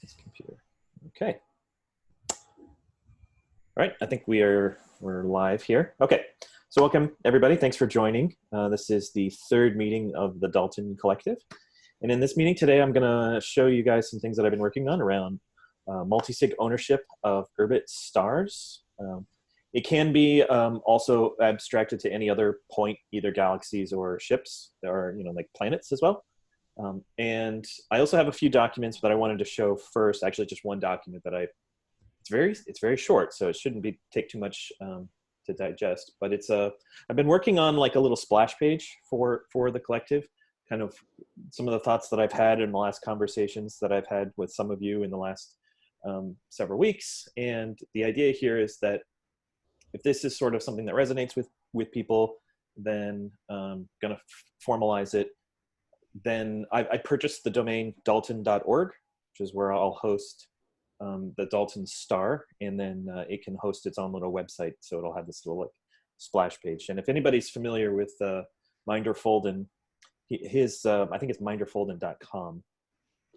this computer. Okay. All right, I think we're live here. Okay, so welcome everybody. Thanks for joining. This is the third meeting of the Dallten Collective. And in this meeting today, I'm gonna show you guys some things that I've been working on around multisig ownership of Urbit stars. It can be also abstracted to any other point, either galaxies or ships, or like planets as well. And I also have a few documents that I wanted to show first. Actually, just one document that it's very short, so it shouldn't take too much to digest. But I've been working on like a little splash page for the collective, kind of some of the thoughts that I've had in the last conversations that I've had with some of you in the last several weeks. And the idea here is that if this is sort of something that resonates with people, then I'm gonna formalize it. Then I purchased the domain dallten.org, which is where I'll host the Dallten star, and then it can host its own little website, so it'll have this little like splash page. And if anybody's familiar with Minderfolden, his I think it's minderfolden.com,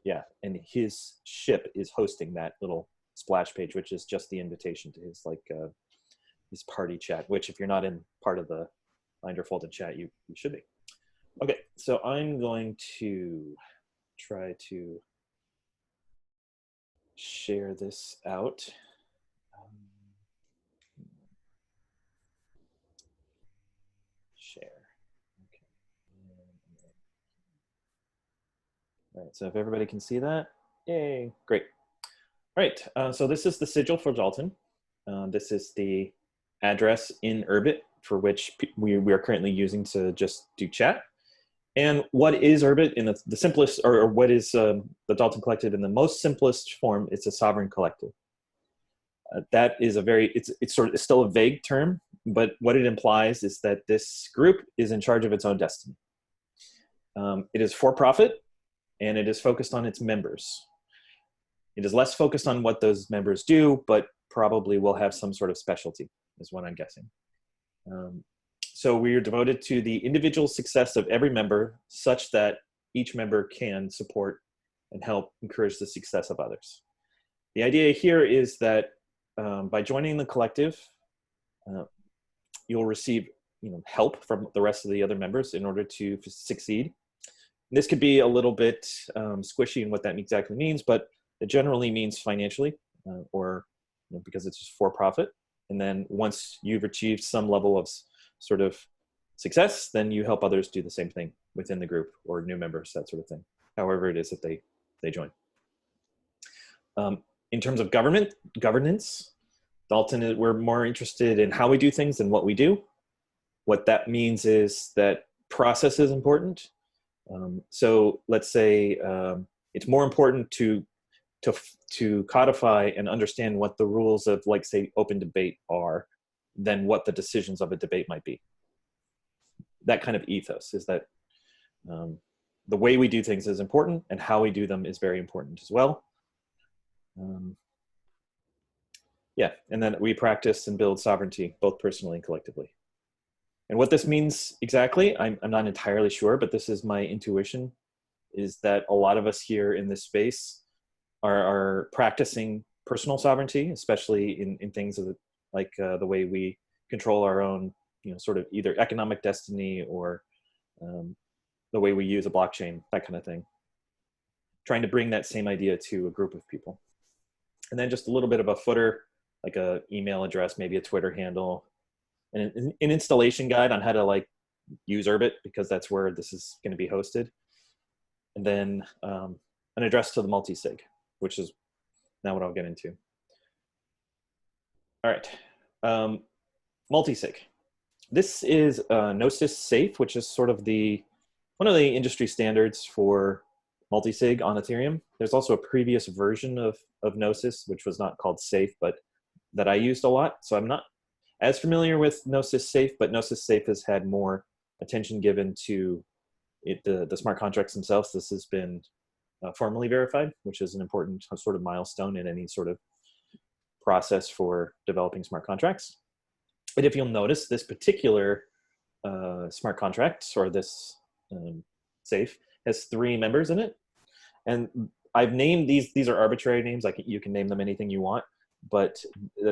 yeah, and his ship is hosting that little splash page, which is just the invitation to his his party chat, which if you're not in part of the Minderfolden chat, you should be. Okay, so I'm going to try to share this out. Share. Okay. All right, so if everybody can see that, yay, great. All right, so this is the sigil for Dallten. This is the address in Urbit for which we are currently using to just do chat. And what is Urbit in the simplest, or what is the Dallten Collective in the most simplest form? It's a sovereign collective. That is it's still a vague term, but what it implies is that this group is in charge of its own destiny. It is for profit, and it is focused on its members. It is less focused on what those members do, but probably will have some sort of specialty, is what I'm guessing. So we are devoted to the individual success of every member, such that each member can support and help encourage the success of others. The idea here is that by joining the collective, you'll receive help from the rest of the other members in order to succeed. This could be a little bit squishy in what that exactly means, but it generally means financially, or because it's just for profit. And then once you've achieved some level of sort of success, then you help others do the same thing within the group, or new members, that sort of thing, however it is that they join. In terms of governance, Dallten, we're more interested in how we do things than what we do. What that means is that process is important. So let's say it's more important to codify and understand what the rules of, like, say, open debate are than what the decisions of a debate might be. That kind of ethos is that the way we do things is important, and how we do them is very important as well. Yeah, and then we practice and build sovereignty, both personally and collectively. And what this means exactly, I'm not entirely sure, but this is my intuition, is that a lot of us here in this space are practicing personal sovereignty, especially in things like the way we control our own, sort of either economic destiny or the way we use a blockchain, that kind of thing. Trying to bring that same idea to a group of people. And then just a little bit of a footer, like an email address, maybe a Twitter handle, and an installation guide on how to use Urbit, because that's where this is going to be hosted. And then an address to the multisig, which is now what I'll get into. All right, multisig. This is Gnosis Safe, which is sort of one of the industry standards for multisig on Ethereum. There's also a previous version of Gnosis, which was not called Safe, but that I used a lot. So I'm not as familiar with Gnosis Safe, but Gnosis Safe has had more attention given to the smart contracts themselves. This has been formally verified, which is an important sort of milestone in any sort of process for developing smart contracts. But if you'll notice, this particular smart contract, or this safe, has 3 members in it. And I've named these are arbitrary names. Like you can name them anything you want, but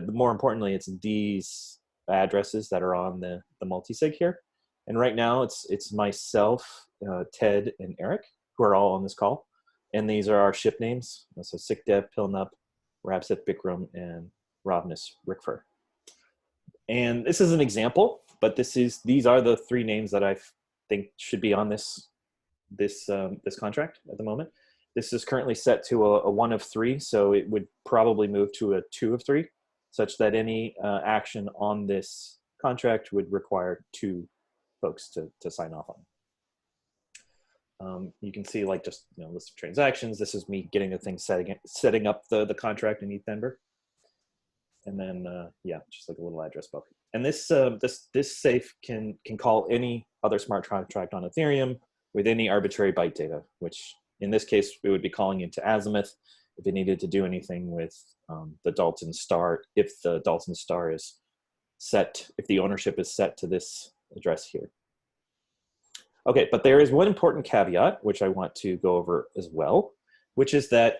more importantly, it's these addresses that are on the multisig here. And right now it's myself, Ted, and Eric, who are all on this call. And these are our ship names. So sicdev-pilnup, Rabseth Bikram, and Ravnus Rickfer. And this is an example, but these are the 3 names that I think should be on this contract at the moment. This is currently set to a 1 of 3, so it would probably move to a 2 of 3, such that any action on this contract would require 2 folks to sign off on. You can see like just list of transactions. This is me getting the thing setting up the contract in Etherember, and then yeah, just like a little address book. And this safe can call any other smart contract on Ethereum with any arbitrary byte data, which in this case we would be calling into Azimuth if it needed to do anything with the Dallten star, if the Dallten star is set, if the ownership is set to this address here. Okay, but there is one important caveat, which I want to go over as well, which is that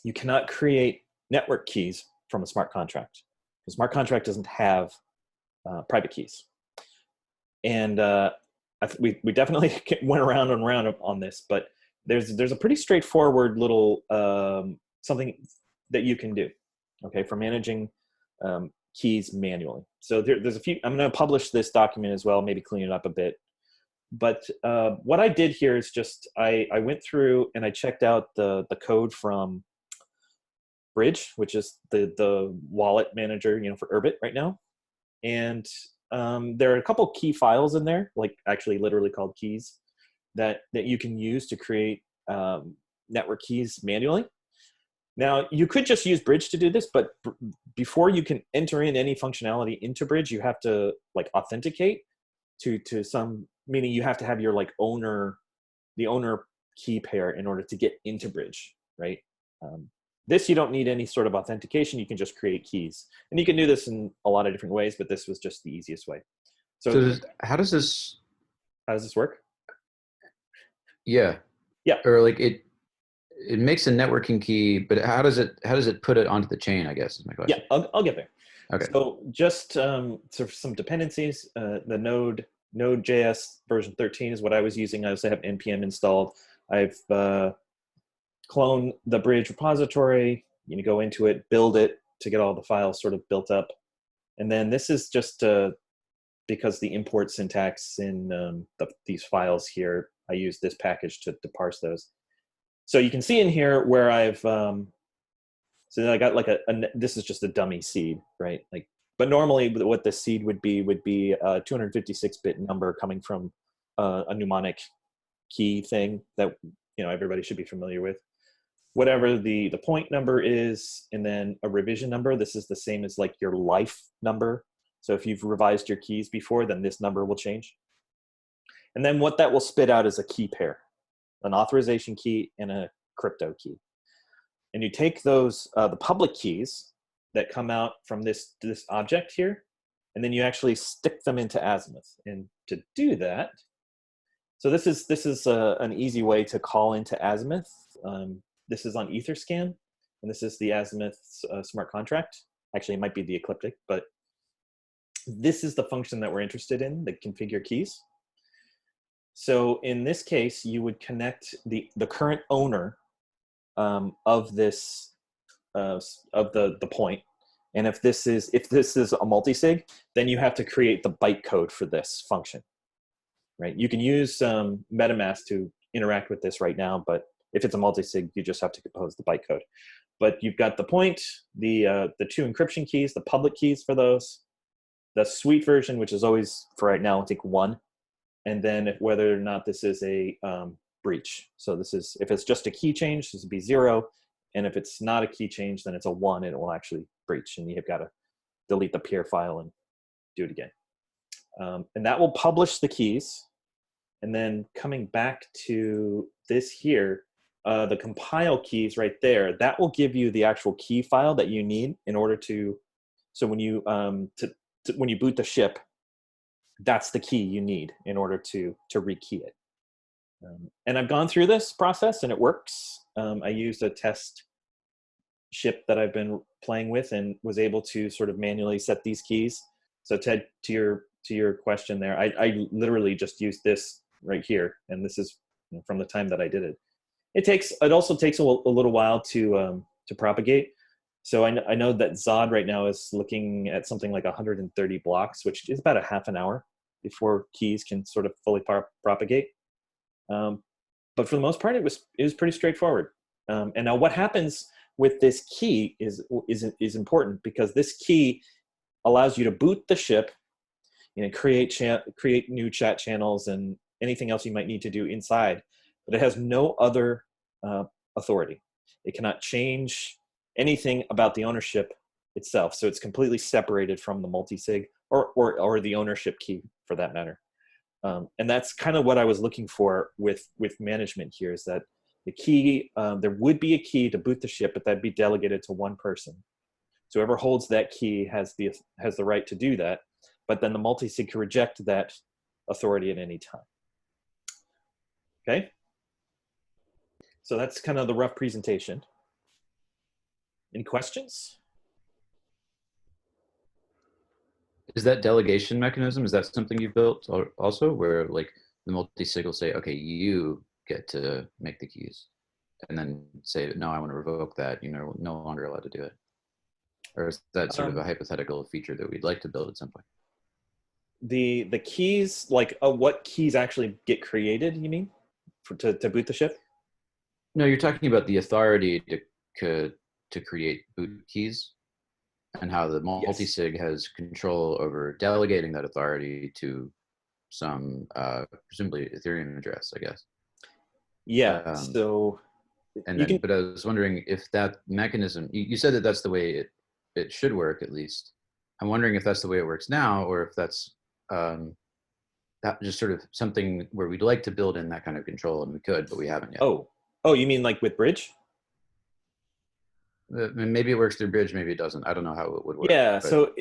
you cannot create network keys from a smart contract. A smart contract doesn't have private keys. And we definitely went around and around on this, but there's a pretty straightforward little something that you can do, okay, for managing keys manually. So there's a few. I'm going to publish this document as well, maybe clean it up a bit. But what I did here is just I went through and I checked out the code from Bridge, which is the wallet manager, for Urbit right now, and there are a couple key files in there, like actually literally called keys, that you can use to create network keys manually. Now, you could just use Bridge to do this, but before you can enter in any functionality into Bridge, you have to like authenticate to some, meaning you have to have your the owner key pair in order to get into Bridge, right? This, you don't need any sort of authentication. You can just create keys. And you can do this in a lot of different ways, but this was just the easiest way. So how does this work? Yeah. Yeah. Or like it makes a networking key, but how does it put it onto the chain, I guess is my question. Yeah, I'll get there. Okay. So just so some dependencies, the Node.js version 13 is what I was using. I also have npm installed. I've cloned the Bridge repository, go into it, build it to get all the files sort of built up. And then this is just because the import syntax in these files here, I use this package to parse those. So you can see in here where I've, so I got like this is just a dummy seed, right? Like, but normally what the seed would be a 256-bit number coming from a mnemonic key thing that everybody should be familiar with. Whatever the point number is, and then a revision number. This is the same as like your life number. So if you've revised your keys before, then this number will change. And then what that will spit out is a key pair, an authorization key and a crypto key. And you take those, the public keys that come out from this object here, and then you actually stick them into Azimuth. And to do that, so this is an easy way to call into Azimuth. This is on Etherscan, and this is the Azimuth smart contract. Actually, it might be the Ecliptic, but this is the function that we're interested in, the configure keys. So in this case, you would connect the current owner of this of the point, and if this is a multisig, then you have to create the bytecode for this function, right? You can use MetaMask to interact with this right now, but if it's a multisig, you just have to compose the bytecode. But you've got the point, the 2 encryption keys, the public keys for those, the suite version, which is always for right now, I think 1, and then whether or not this is a breach. So this is, if it's just a key change, this would be 0, and if it's not a key change, then it's a 1, and it will actually breach, and you've got to delete the peer file and do it again. And that will publish the keys, and then coming back to this here, the compile keys right there, that will give you the actual key file that you need in order to, so when you when you boot the ship, that's the key you need in order to rekey it. And I've gone through this process and it works. I used a test ship that I've been playing with and was able to sort of manually set these keys. So Ted, to your question there, I literally just used this right here, and this is from the time that I did it. It also takes a little while to propagate. So I know that Zod right now is looking at something like 130 blocks, which is about a half an hour before keys can sort of fully propagate. But for the most part, it was pretty straightforward. And now what happens with this key is important, because this key allows you to boot the ship, create new chat channels and anything else you might need to do inside, but it has no other authority. It cannot change anything about the ownership itself. So it's completely separated from the multisig or the ownership key, for that matter. And that's kind of what I was looking for with management here, is that the key, there would be a key to boot the ship, but that'd be delegated to one person. So whoever holds that key has the right to do that, but then the multisig can reject that authority at any time. Okay? So that's kind of the rough presentation. Any questions? Is that delegation mechanism, is that something you built also, where like the multisig will say, okay, you get to make the keys, and then say, no, I want to revoke that, you're no longer allowed to do it? Or is that sort of a hypothetical feature that we'd like to build at some point? The keys, like what keys actually get created, you mean, to boot the ship? No, you're talking about the authority to create boot keys, and how the multisig has control over delegating that authority to some presumably Ethereum address, I guess. Yeah. So, but I was wondering if that mechanism, you said that that's the way it should work, at least. I'm wondering if that's the way it works now, or if that's that just sort of something where we'd like to build in that kind of control, and we could, but we haven't yet. Oh, you mean like with Bridge? Maybe it works through Bridge, maybe it doesn't. I don't know how it would work. Yeah, but, so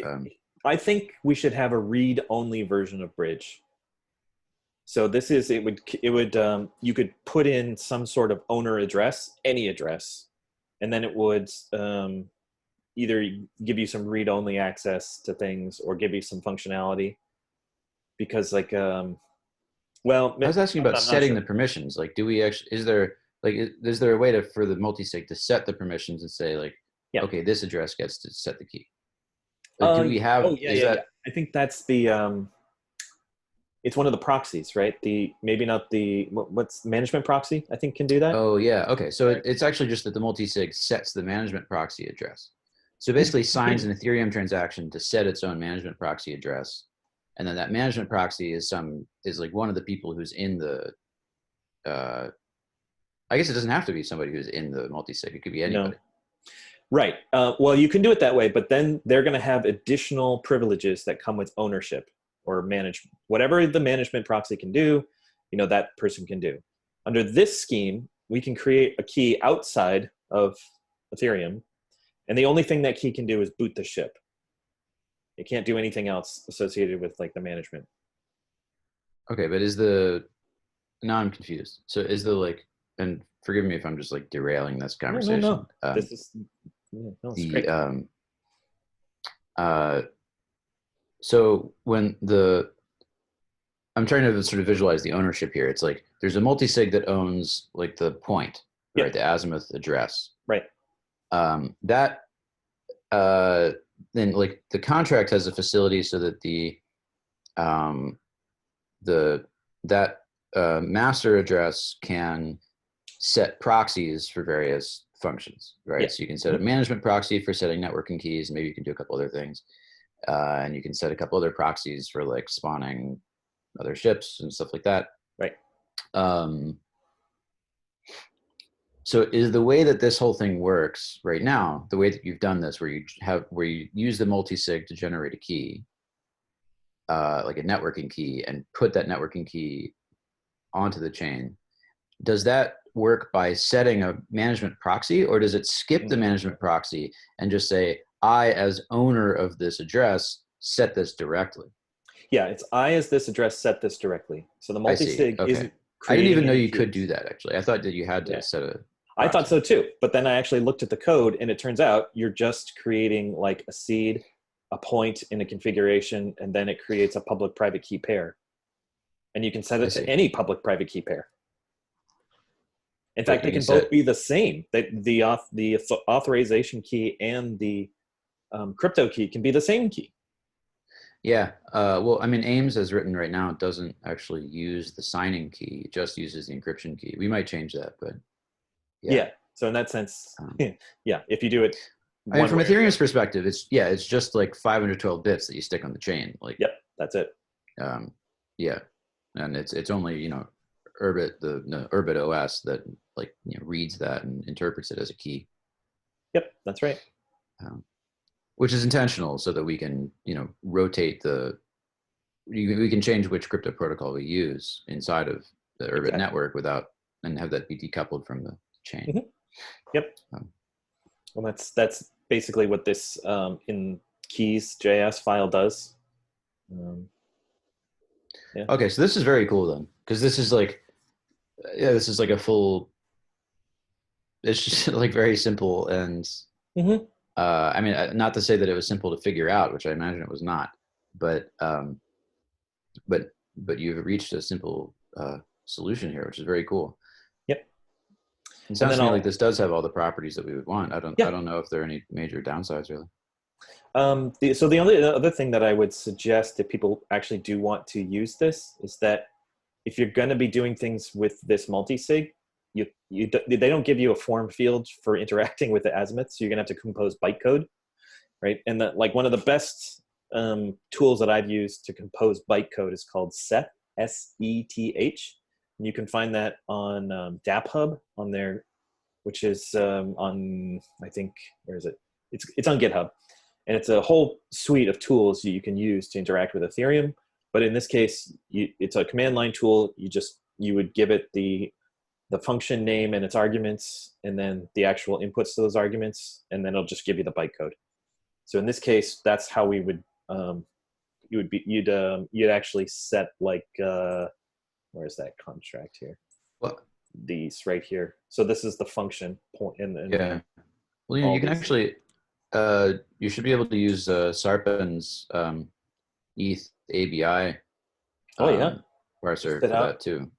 I think we should have a read-only version of Bridge. So this is, it would you could put in some sort of owner address, any address, and then it would either give you some read-only access to things or give you some functionality. Because like, well, I was asking about setting the permissions. Like, do we actually, is there a way for the multisig to set the permissions and say, like, okay, this address gets to set the key? Like, do we have? I think that's the. It's one of the proxies, right? Maybe not the what's management proxy, I think, can do that. Oh yeah, okay. So it's actually just that the multisig sets the management proxy address. So basically, signs an Ethereum transaction to set its own management proxy address, and then that management proxy is like one of the people who's in the. I guess it doesn't have to be somebody who's in the multisig. It could be anybody. No. Right. Well, you can do it that way, but then they're going to have additional privileges that come with ownership or management. Whatever the management proxy can do, that person can do. Under this scheme, we can create a key outside of Ethereum, and the only thing that key can do is boot the ship. It can't do anything else associated with like the management. Okay, but now I'm confused. So is and forgive me if I'm just like derailing this conversation. No. This is great. So when I'm trying to sort of visualize the ownership here. It's like there's a multisig that owns like the point, right? The Azimuth address. Right. Then like the contract has a facility so that that master address can set proxies for various functions, right? So you can set a management proxy for setting networking keys. Maybe you can do a couple other things. And you can set a couple other proxies for like spawning other ships and stuff like that. Right. So is the way that this whole thing works right now, the way that you've done this, where you use the multisig to generate a key, like a networking key, and put that networking key onto the chain, does that work by setting a management proxy, or does it skip the management proxy and just say, I, as owner of this address, set this directly? Yeah, it's I, as this address, set this directly. So the multisig isn't. I didn't even know you could do that, actually. I thought that you had to set a. I thought so too, but then I actually looked at the code, and it turns out you're just creating like a seed, a point in a configuration, and then it creates a public-private key pair. And you can set it to any public-private key pair. In fact, they can both be the same. The authorization key and the crypto key can be the same key. Yeah. Well, I mean, Ames as written right now doesn't actually use the signing key. It just uses the encryption key. We might change that, but yeah. So in that sense, yeah, if you do it. I mean, from Ethereum's perspective, it's just like 512 bits that you stick on the chain. Like, yep, that's it. Yeah, and it's only, you know, Urbit, the Urbit OS that, like, you know, reads that and interprets it as a key. Yep, that's right. Which is intentional, so that we can, you know, rotate we can change which crypto protocol we use inside of the Urbit network and have that be decoupled from the chain. Mm-hmm. Yep. Well, that's basically what this in keys.js file does. Yeah. Okay, so this is very cool then, because this is like, this is like a full. It's just like very simple, and I mean, not to say that it was simple to figure out, which I imagine it was not, but you've reached a simple solution here, which is very cool. Yep. It sounds to me like this does have all the properties that we would want. I don't know if there are any major downsides really. So the only other thing that I would suggest if people actually do want to use this is that if you're going to be doing things with this multisig, they don't give you a form field for interacting with the Azimuth, so you're going to have to compose bytecode, right? And like one of the best tools that I've used to compose bytecode is called Seth, S-E-T-H. And you can find that on DAppHub on there, which is on, I think, where is it? It's on GitHub. And it's a whole suite of tools you can use to interact with Ethereum. But in this case, it's a command line tool. You would give it the function name and its arguments, and then the actual inputs to those arguments, and then it'll just give you the bytecode. So in this case, that's how we would you'd actually set like where's that contract here? What? These right here. So this is the function point yeah. Well, you can actually you should be able to use Sarpen's ETH ABI parser for that too.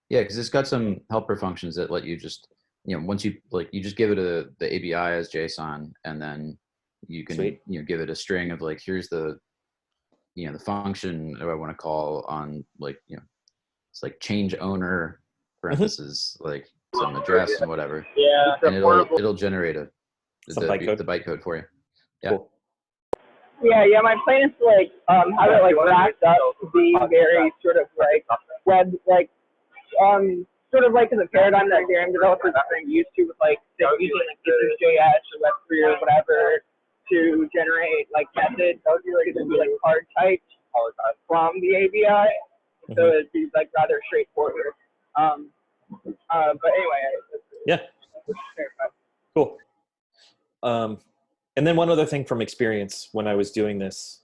Yeah, because it's got some helper functions that let you just, you know, once you just give it the ABI as JSON, and then you can you know, give it a string of like, here's the, you know, the function that I want to call on, like, you know, it's like change owner parentheses like some address and whatever. Yeah, and it'll generate the bytecode for you. Yeah. Cool. Yeah. My plan is to like have it like racked up to be very sort of like web like sort of like in the paradigm that Ethereum developers are used to, with like using like JS or Web3 or whatever to generate like methods. Those are going to be like hard types from the ABI, so it'd be like rather straightforward. But anyway, yeah, cool. And then one other thing from experience, when I was doing this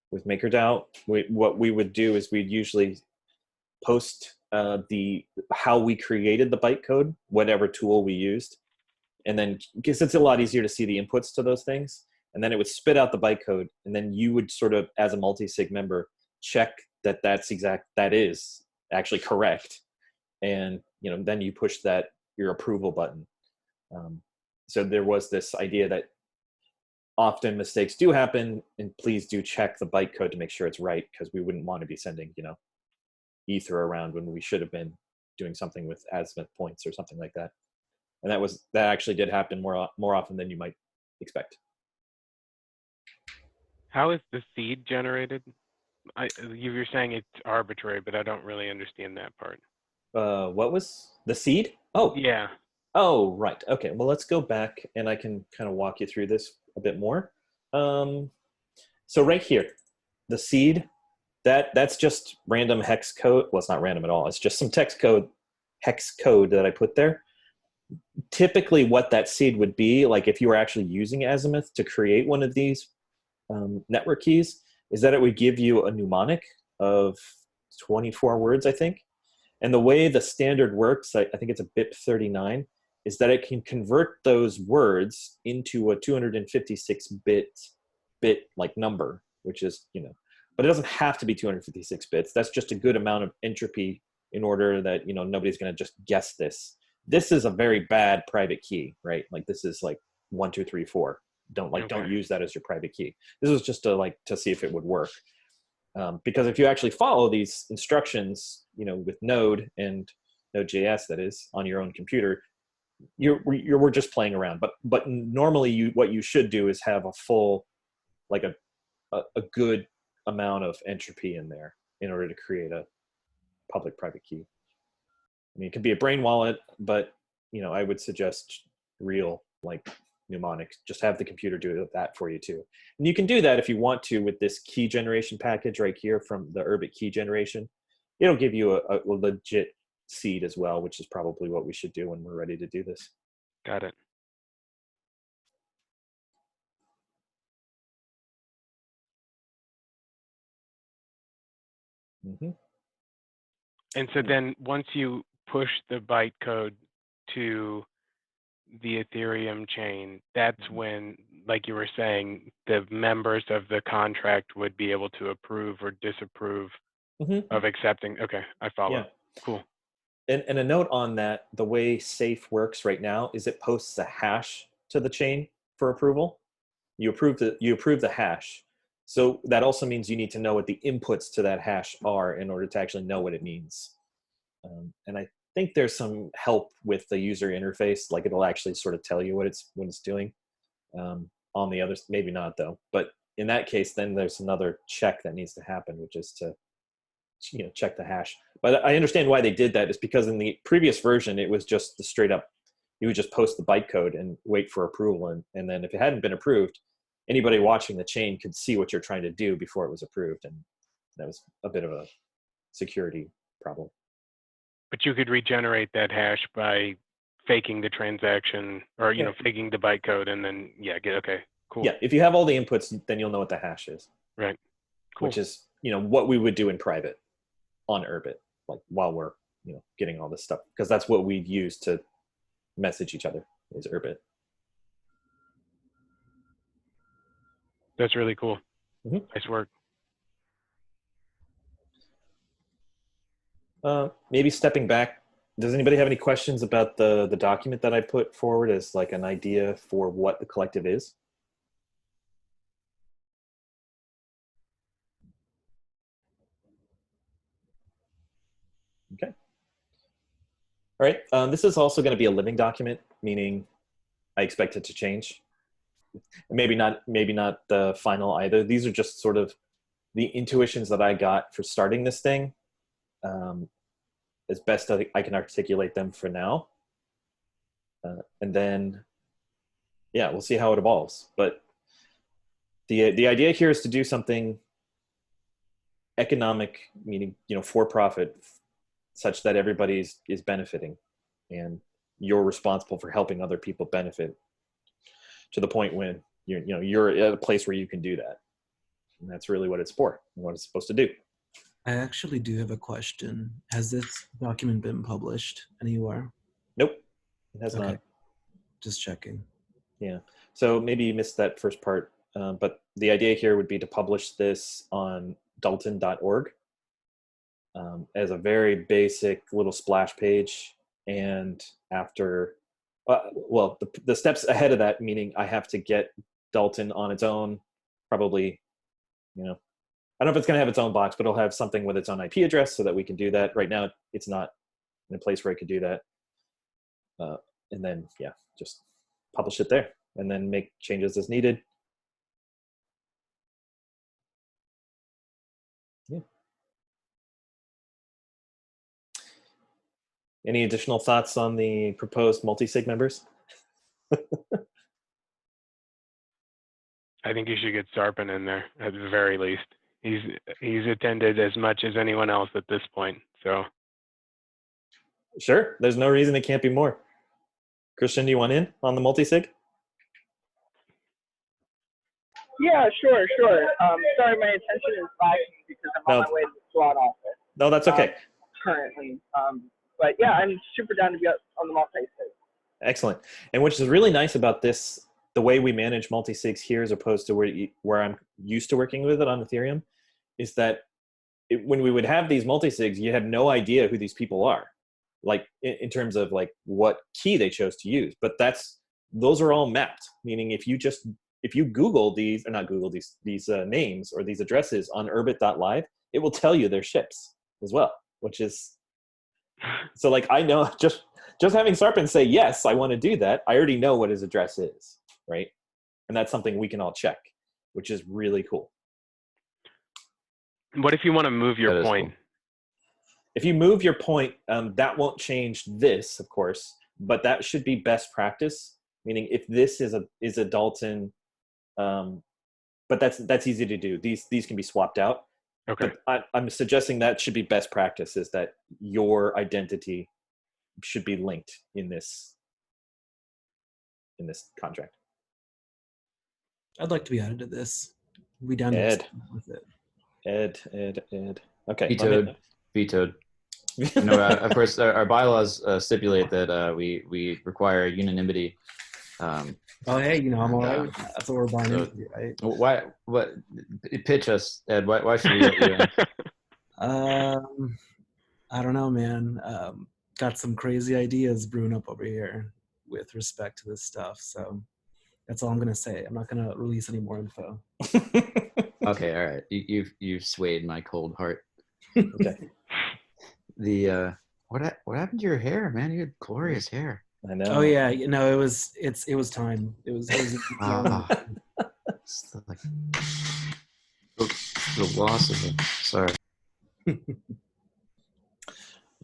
with MakerDAO, what we would do is we'd usually post how we created the bytecode, whatever tool we used, and then because it's a lot easier to see the inputs to those things, and then it would spit out the bytecode, and then you would sort of, as a multisig member, check that that is actually correct, and you know, then you push your approval button. So there was this idea that often mistakes do happen, and please do check the bytecode to make sure it's right, because we wouldn't want to be sending, you know, ether around when we should have been doing something with Azimuth points or something like that. And that actually did happen more often than you might expect. How is the seed generated? You're saying it's arbitrary, but I don't really understand that part. What was the seed? Oh, yeah. Oh, right. Okay. Well, let's go back and I can kind of walk you through this a bit more. So right here, the seed, that's just random hex code. Well, it's not random at all. It's just some hex code that I put there. Typically what that seed would be, like if you were actually using Azimuth to create one of these network keys, is that it would give you a mnemonic of 24 words, I think. And the way the standard works, I think it's a BIP 39, is that it can convert those words into a 256-bit like number, which is, but it doesn't have to be 256 bits. That's just a good amount of entropy in order that, nobody's going to just guess this. This is a very bad private key, right? Like this is like 1, 2, 3, 4. Don't use that as your private key. This was just to see if it would work. Because if you actually follow these instructions, with Node and Node.js, that is, on your own computer, we're just playing around. But normally what you should do is have a full, like a good amount of entropy in there in order to create a public private key. I mean, it could be a brain wallet, but I would suggest real, like mnemonic. Just have the computer do that for you too. And you can do that if you want to with this key generation package right here from the Urbit key generation. It'll give you a legit seed as well, which is probably what we should do when we're ready to do this. Got it. Mm-hmm. And so then once you push the bytecode to the Ethereum chain, that's when, like you were saying, the members of the contract would be able to approve or disapprove of accepting. Okay, I follow. Yeah. Cool. And a note on that, the way Safe works right now is it posts a hash to the chain for approval. You approve the hash. So that also means you need to know what the inputs to that hash are in order to actually know what it means. And I think there's some help with the user interface, like it'll actually sort of tell you what it's doing. On the others, maybe not though. But in that case, then there's another check that needs to happen, which is to check the hash. But I understand why they did that is because in the previous version, it was just the straight up, you would just post the bytecode and wait for approval. And then if it hadn't been approved, anybody watching the chain could see what you're trying to do before it was approved. And that was a bit of a security problem. But you could regenerate that hash by faking the transaction or, faking the bytecode and then, okay, cool. Yeah, if you have all the inputs, then you'll know what the hash is. Right, cool. Which is, what we would do in private on Urbit, like while we're, getting all this stuff. Because that's what we'd use to message each other is Urbit. That's really cool. Mm-hmm. Nice work. Maybe stepping back, does anybody have any questions about the document that I put forward as like an idea for what the collective is? Okay. All right. This is also going to be a living document, meaning I expect it to change. Maybe not the final either. These are just sort of the intuitions that I got for starting this thing. As best I can articulate them for now. And then, we'll see how it evolves. But the idea here is to do something economic, meaning, for profit, such that everybody is benefiting. And you're responsible for helping other people benefit to the point when you're at a place where you can do that. And that's really what it's for and what it's supposed to do. I actually do have a question. Has this document been published anywhere? Nope, it has Okay. not. Just checking. Yeah, so maybe you missed that first part, but the idea here would be to publish this on Dallten.org as a very basic little splash page. And after, the steps ahead of that, meaning I have to get Dallten on its own, probably, I don't know if it's going to have its own box, but it'll have something with its own IP address so that we can do that. Right now, it's not in a place where I could do that. And then, just publish it there and then make changes as needed. Yeah. Any additional thoughts on the proposed multisig members? I think you should get Sarpin in there at the very least. He's attended as much as anyone else at this point. So Sure, there's no reason it can't be more. Christian, do you want in on the multisig? Yeah, sure. Sorry, my attention is lacking because I'm on my way to the SWAT office. No, that's okay. Currently. But yeah, I'm super down to be on the multi-sig. Excellent. And which is really nice about this, the way we manage multisigs here as opposed to where I'm used to working with it on Ethereum, is that when we would have these multisigs, you had no idea who these people are, like in terms of like what key they chose to use. But those are all mapped, meaning if you Google these, or not Google these names or these addresses on urbit.live, it will tell you their ships as well, which is, so like I know just having Sarpin say, yes, I want to do that, I already know what his address is, right? And that's something we can all check, which is really cool. What if you want to move your point? Cool. If you move your point, that won't change this, of course, but that should be best practice. Meaning, if this is a Dallten, but that's easy to do. These can be swapped out. Okay. But I'm suggesting that should be best practice, is that your identity should be linked in this contract. I'd like to be added to this. We down to Ed. with it. Ed. Okay. Vetoed. No, of course, our bylaws stipulate that we require unanimity. Oh, hey, I'm all right with that. That's what we're buying into, right? Why? What? Pitch us, Ed. Why should we let you in? I don't know, man. Got some crazy ideas brewing up over here with respect to this stuff. So that's all I'm gonna say. I'm not gonna release any more info. Okay, all right. You've swayed my cold heart. Okay. What happened to your hair, man? You had glorious hair. I know. Oh yeah, it was time. It was It's like the loss of it. Sorry.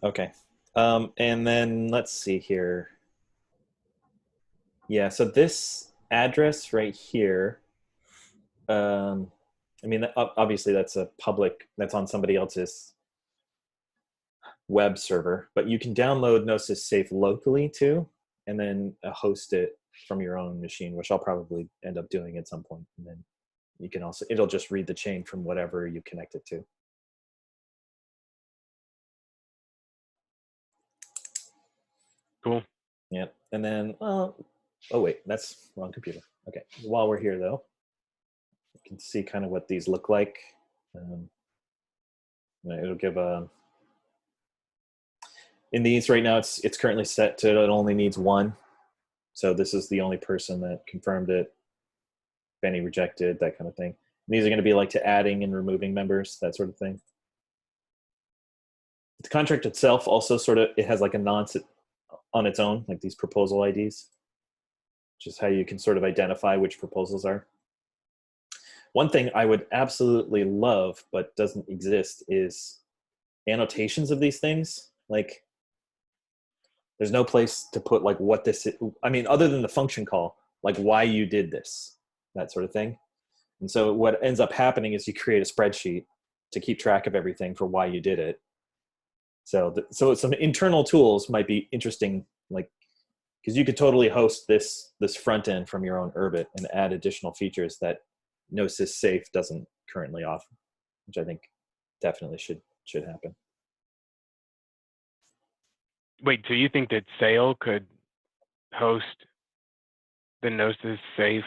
Okay. And then let's see here. Yeah, so this address right here, I mean, obviously that's that's on somebody else's web server, but you can download Gnosis Safe locally too, and then host it from your own machine, which I'll probably end up doing at some point. And then you can also, it'll just read the chain from whatever you connect it to. Cool. Yeah. And then, oh wait, that's wrong computer. Okay. While we're here though, you can see kind of what these look like. It'll give in these right now, it's currently set to, it only needs one. So this is the only person that confirmed it. If any rejected, that kind of thing. And these are going to be like to adding and removing members, that sort of thing. The contract itself also it has like a nonce on its own, like these proposal IDs, which is how you can sort of identify which proposals are. One thing I would absolutely love, but doesn't exist, is annotations of these things. Like, there's no place to put like what this is. I mean, other than the function call, like why you did this, that sort of thing. And so what ends up happening is you create a spreadsheet to keep track of everything for why you did it. So some internal tools might be interesting, like, because you could totally host this front end from your own Urbit and add additional features that Gnosis Safe doesn't currently offer, which I think definitely should happen. Wait, so you think that Sail could host the Gnosis Safe?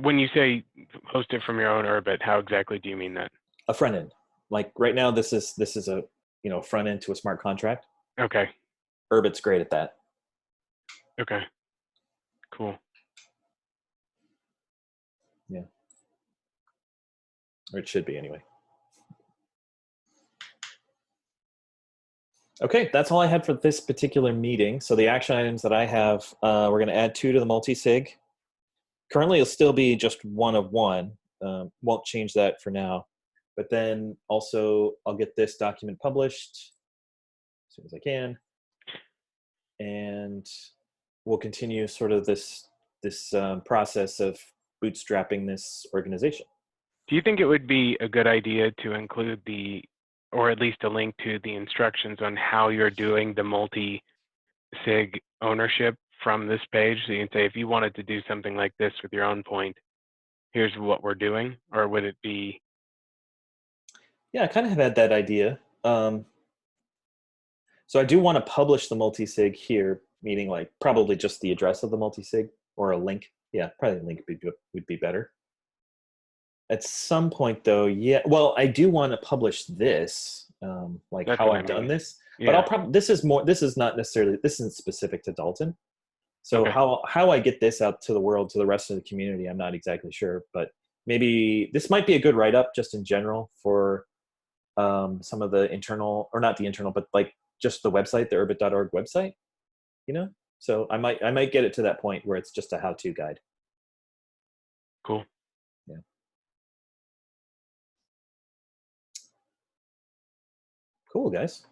When you say host it from your own Urbit, how exactly do you mean that? A front end. Like right now, this is a front end to a smart contract. Okay. Urbit's great at that. Okay. Cool. Yeah. Or it should be anyway. Okay, that's all I had for this particular meeting. So the action items that I have, we're going to add 2 to the multisig. Currently, it'll still be just 1 of 1. Won't change that for now. But then also, I'll get this document published as soon as I can. And we'll continue sort of this process of bootstrapping this organization. Do you think it would be a good idea to include or at least a link to the instructions on how you're doing the multi-sig ownership from this page? So you can say, if you wanted to do something like this with your own point, here's what we're doing, or would it be? Yeah, I kind of have had that idea. So I do want to publish the multisig here, meaning like probably just the address of the multisig or a link. Yeah, probably a link would be better. At some point though, yeah, well, I do want to publish this, like That's how what I I've done mean. this, but Yeah. I'll probably, this is not necessarily, this isn't specific to Dallten. So Okay. how I get this out to the world, to the rest of the community, I'm not exactly sure, but maybe this might be a good write-up just in general for some of the internal, or not the internal, but like just the website, the urbit.org website, you know? So I might get it to that point where it's just a how-to guide. Cool. Yeah. Cool, guys.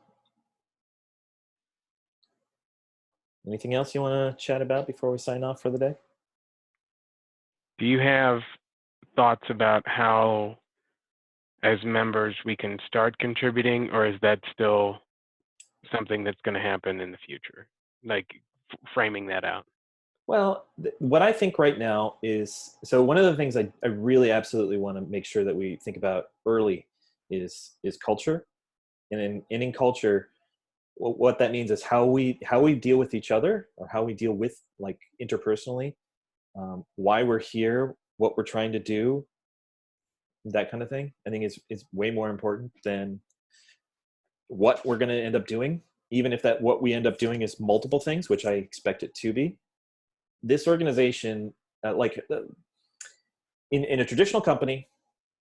Anything else you want to chat about before we sign off for the day? Do you have thoughts about how, as members, we can start contributing, or is that still something that's going to happen in the future? Like framing that out. Well, what I think right now is, so one of the things I really absolutely want to make sure that we think about early is culture. And in culture, what that means is how we deal with each other, or how we deal with, like, interpersonally, why we're here, what we're trying to do, that kind of thing. I think is way more important than what we're going to end up doing, even if that what we end up doing is multiple things, which I expect it to be. This organization, in a traditional company,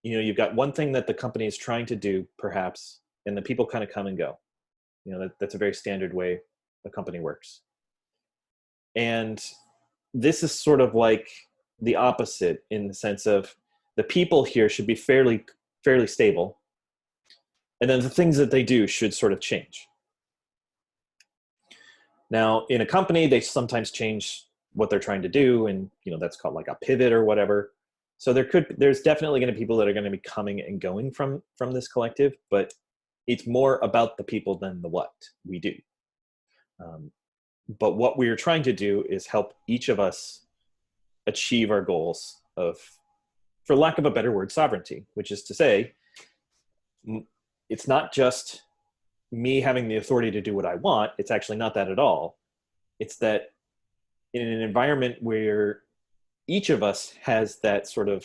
you know, you've got one thing that the company is trying to do, perhaps, and the people kind of come and go. You know, that's a very standard way a company works. And this is sort of like the opposite, in the sense of the people here should be fairly stable, and then the things that they do should sort of change. Now, in a company, they sometimes change what they're trying to do, and, you know, that's called like a pivot or whatever. So there's definitely going to be people that are going to be coming and going from this collective, but it's more about the people than the what we do. But what we're trying to do is help each of us achieve our goals of, for lack of a better word, sovereignty, which is to say, it's not just me having the authority to do what I want. It's actually not that at all. It's that in an environment where each of us has that sort of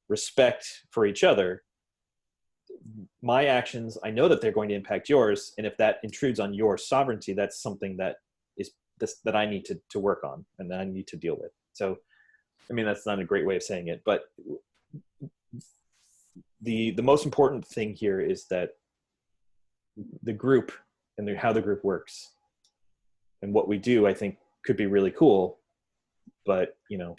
respect for each other, my actions, I know that they're going to impact yours. And if that intrudes on your sovereignty, that's something that that I need to work on and that I need to deal with. So, I mean, that's not a great way of saying it, but the most important thing here is that the group and how the group works and what we do, I think, could be really cool, but, you know,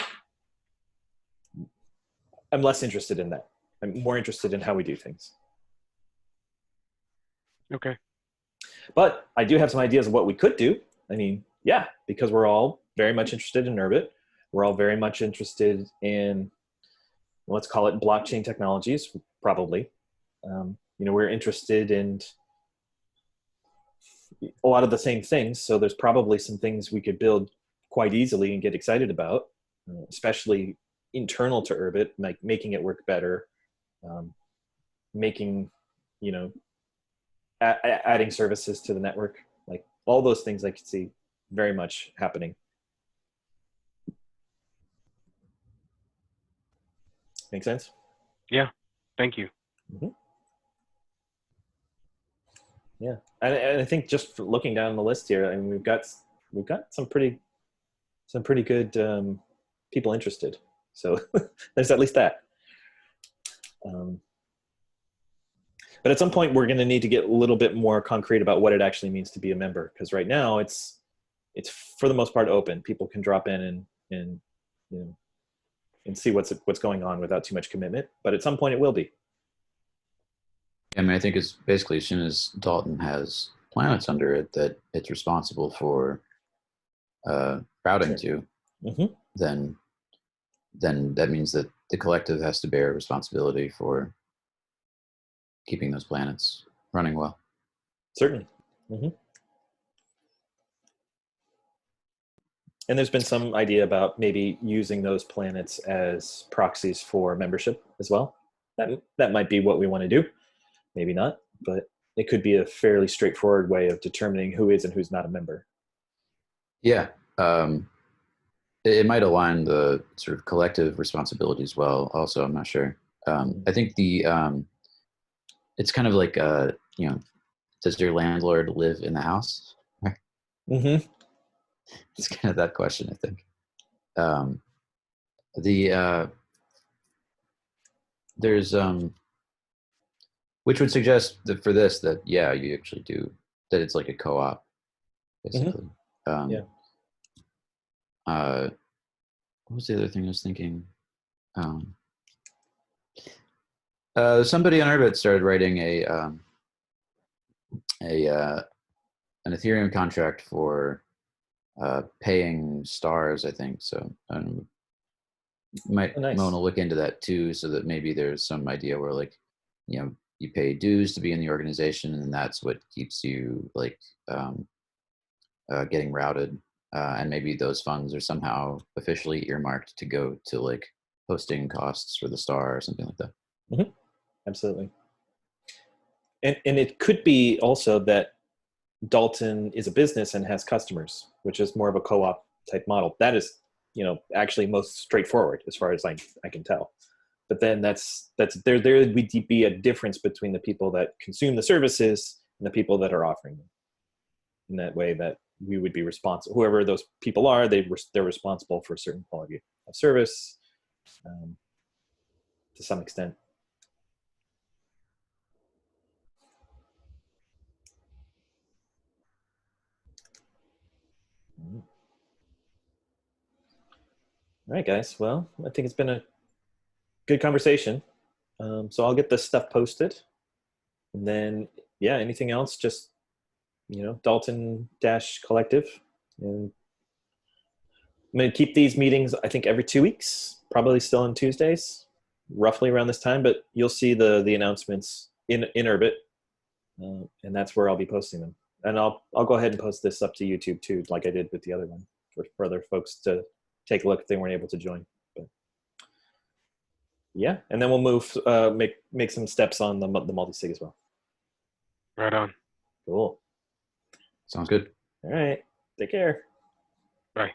I'm less interested in that. I'm more interested in how we do things. Okay. But I do have some ideas of what we could do. I mean, yeah, because we're all very much interested in Urbit. We're all very much interested in, let's call it, blockchain technologies, probably. You know, we're interested in a lot of the same things. So there's probably some things we could build quite easily and get excited about, especially internal to Urbit, like making it work better, making, you know, adding services to the network, like all those things I could see very much happening. Make sense? Yeah. Thank you. Mm-hmm. Yeah, and I think just looking down the list here, I mean, we've got some pretty good people interested. So there's at least that. But at some point, we're going to need to get a little bit more concrete about what it actually means to be a member, because right now it's for the most part open. People can drop in and you know, and see what's going on without too much commitment. But at some point, it will be. I mean, I think it's basically as soon as Dallten has planets under it that it's responsible for routing to, Mm-hmm. then that means that the collective has to bear responsibility for keeping those planets running well. Certainly. Mm-hmm. And there's been some idea about maybe using those planets as proxies for membership as well. That might be what we want to do. Maybe not, but it could be a fairly straightforward way of determining who is and who's not a member. Yeah. It might align the sort of collective responsibilities well. Also, I'm not sure. I think it's kind of like you know, does your landlord live in the house? Mm-hmm. It's kind of that question, I think. The there's which would suggest that for this that yeah, you actually do that. It's like a co-op, basically. Yeah. What was the other thing I was thinking? Somebody on Urbit started writing an Ethereum contract for paying stars, I think. So might Oh, nice. want to look into that too, so that maybe there's some idea where like, you know, you pay dues to be in the organization, and that's what keeps you like getting routed. And maybe those funds are somehow officially earmarked to go to like hosting costs for the star or something like that. Mm-hmm. Absolutely. And it could be also that Dallten is a business and has customers, which is more of a co-op type model. That is, you know, actually most straightforward as far as I can tell. But then that's there would be a difference between the people that consume the services and the people that are offering them. In that way, that we would be responsible. Whoever those people are, they're responsible for a certain quality of service to some extent. All right, guys. Well, I think it's been a good conversation. So I'll get this stuff posted, and then yeah, anything else, just Dallten Collective, and I'm going to keep these meetings, I think, every 2 weeks, probably still on Tuesdays, roughly around this time, but you'll see the announcements in Urbit, and that's where I'll be posting them. And I'll go ahead and post this up to YouTube too, like I did with the other one, for other folks to take a look if they weren't able to join. But yeah, and then we'll move, make some steps on the multisig as well. Right on. Cool. Sounds good. All right. Take care. Bye.